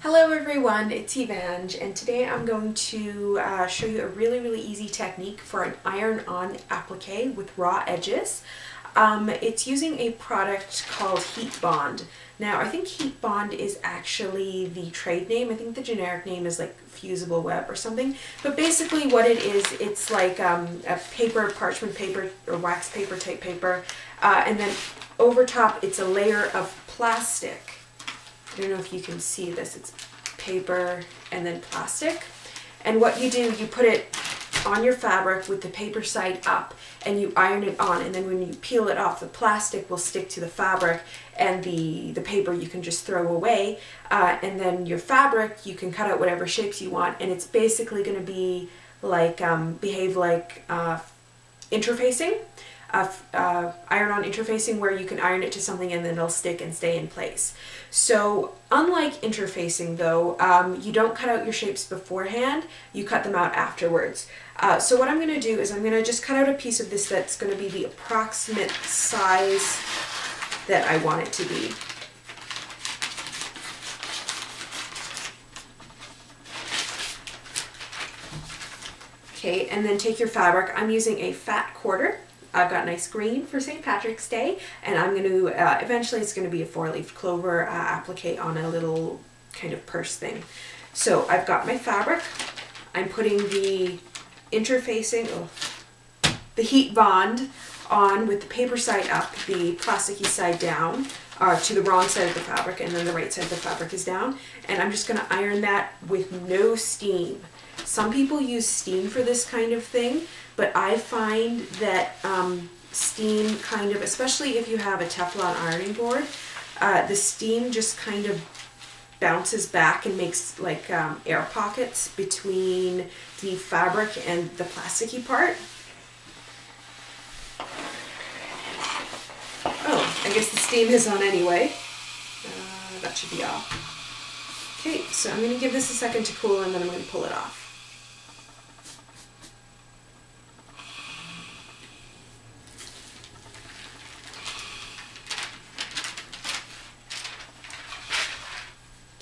Hello everyone, it's Evange, and today I'm going to show you a really easy technique for an iron-on applique with raw edges. It's using a product called Heat Bond. Now I think Heat Bond is actually the trade name. I think the generic name is like fusible web or something. But basically what it is, it's like a paper, parchment paper or wax paper type paper, and then over top it's a layer of plastic. I don't know if you can see this, it's paper and then plastic. And what you do, you put it on your fabric with the paper side up and you iron it on, and then when you peel it off, the plastic will stick to the fabric and the paper you can just throw away. And then your fabric, you can cut out whatever shapes you want, and it's basically going to be like, behave like interfacing. Iron-on interfacing, where you can iron it to something and then it'll stick and stay in place. So unlike interfacing though, you don't cut out your shapes beforehand, you cut them out afterwards. So what I'm going to do is I'm going to just cut out a piece of this that's going to be the approximate size that I want it to be. Okay, and then take your fabric. I'm using a fat quarter. I've got nice green for St. Patrick's Day, and I'm going to, eventually it's going to be a 4-leaf clover applique on a little kind of purse thing. So I've got my fabric, I'm putting the interfacing, the Heat Bond on with the paper side up, the plasticky side down, to the wrong side of the fabric, and then the right side of the fabric is down, and I'm just going to iron that with no steam. Some people use steam for this kind of thing, but I find that steam kind of, especially if you have a Teflon ironing board, the steam just kind of bounces back and makes like air pockets between the fabric and the plasticky part. Oh, I guess the steam is on anyway. That should be off. Okay, so I'm going to give this a second to cool, and then I'm going to pull it off.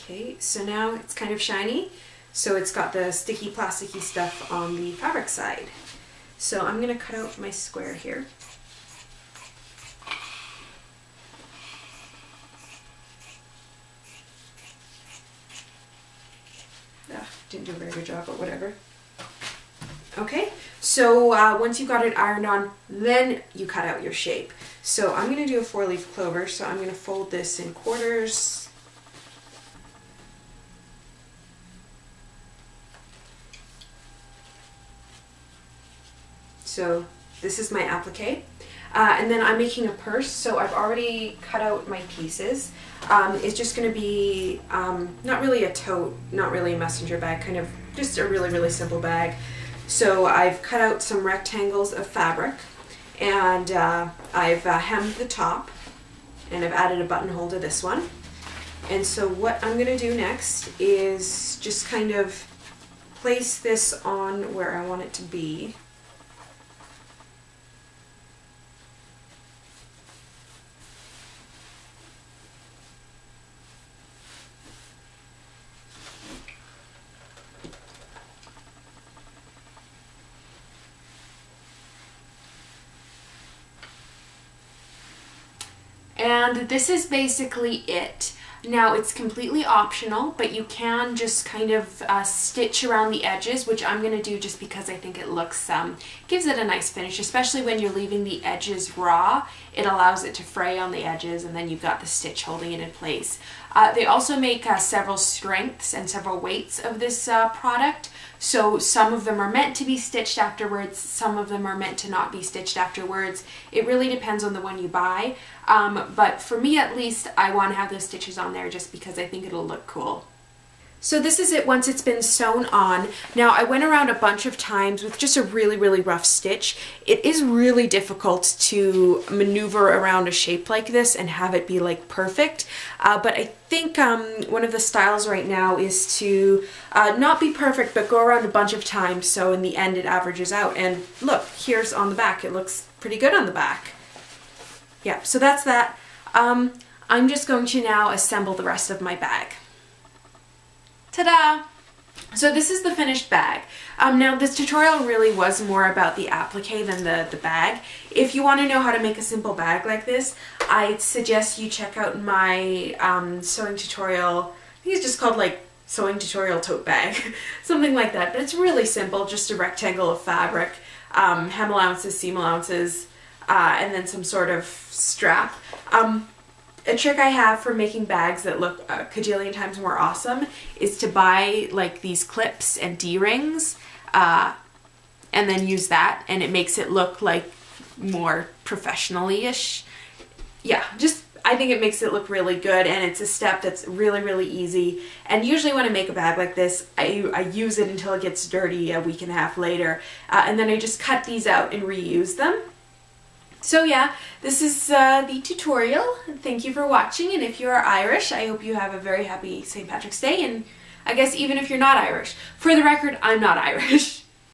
Okay, so now it's kind of shiny, so it's got the sticky plasticky stuff on the fabric side. So I'm going to cut out my square here. Didn't do a very good job, but whatever. Okay, so once you got it ironed on, then you cut out your shape. So I'm going to do a 4-leaf clover, so I'm going to fold this in quarters. So this is my applique, and then I'm making a purse, so I've already cut out my pieces. It's just going to be not really a tote, not really a messenger bag, kind of just a really simple bag. So I've cut out some rectangles of fabric, and I've hemmed the top, and I've added a buttonhole to this one. And so what I'm going to do next is just kind of place this on where I want it to be. And this is basically it. Now it's completely optional, but you can just kind of stitch around the edges, which I'm going to do just because I think it looks, gives it a nice finish, especially when you're leaving the edges raw. It allows it to fray on the edges, and then you've got the stitch holding it in place. They also make several strengths and several weights of this product. So some of them are meant to be stitched afterwards, some of them are meant to not be stitched afterwards. It really depends on the one you buy. But for me at least, I want to have those stitches on there just because I think it'll look cool. So this is it once it's been sewn on. Now I went around a bunch of times with just a really rough stitch. It is really difficult to maneuver around a shape like this and have it be like perfect. But I think one of the styles right now is to not be perfect, but go around a bunch of times, so in the end it averages out. And look, here's on the back. It looks pretty good on the back. Yeah, so that's that. I'm just going to now assemble the rest of my bag. Ta-da! So this is the finished bag. Now this tutorial really was more about the applique than the bag. If you want to know how to make a simple bag like this, I suggest you check out my sewing tutorial. I think it's just called like sewing tutorial tote bag, something like that. But it's really simple, just a rectangle of fabric, hem allowances, seam allowances, and then some sort of strap. A trick I have for making bags that look a cajillion times more awesome is to buy like these clips and D-rings and then use that, and it makes it look like more professionally-ish. Yeah, just I think it makes it look really good, and it's a step that's really, really easy. And usually when I make a bag like this, I use it until it gets dirty a week and a half later, and then I just cut these out and reuse them. So yeah, this is the tutorial. Thank you for watching, and if you are Irish, I hope you have a very happy St. Patrick's Day, and I guess even if you're not Irish. For the record, I'm not Irish.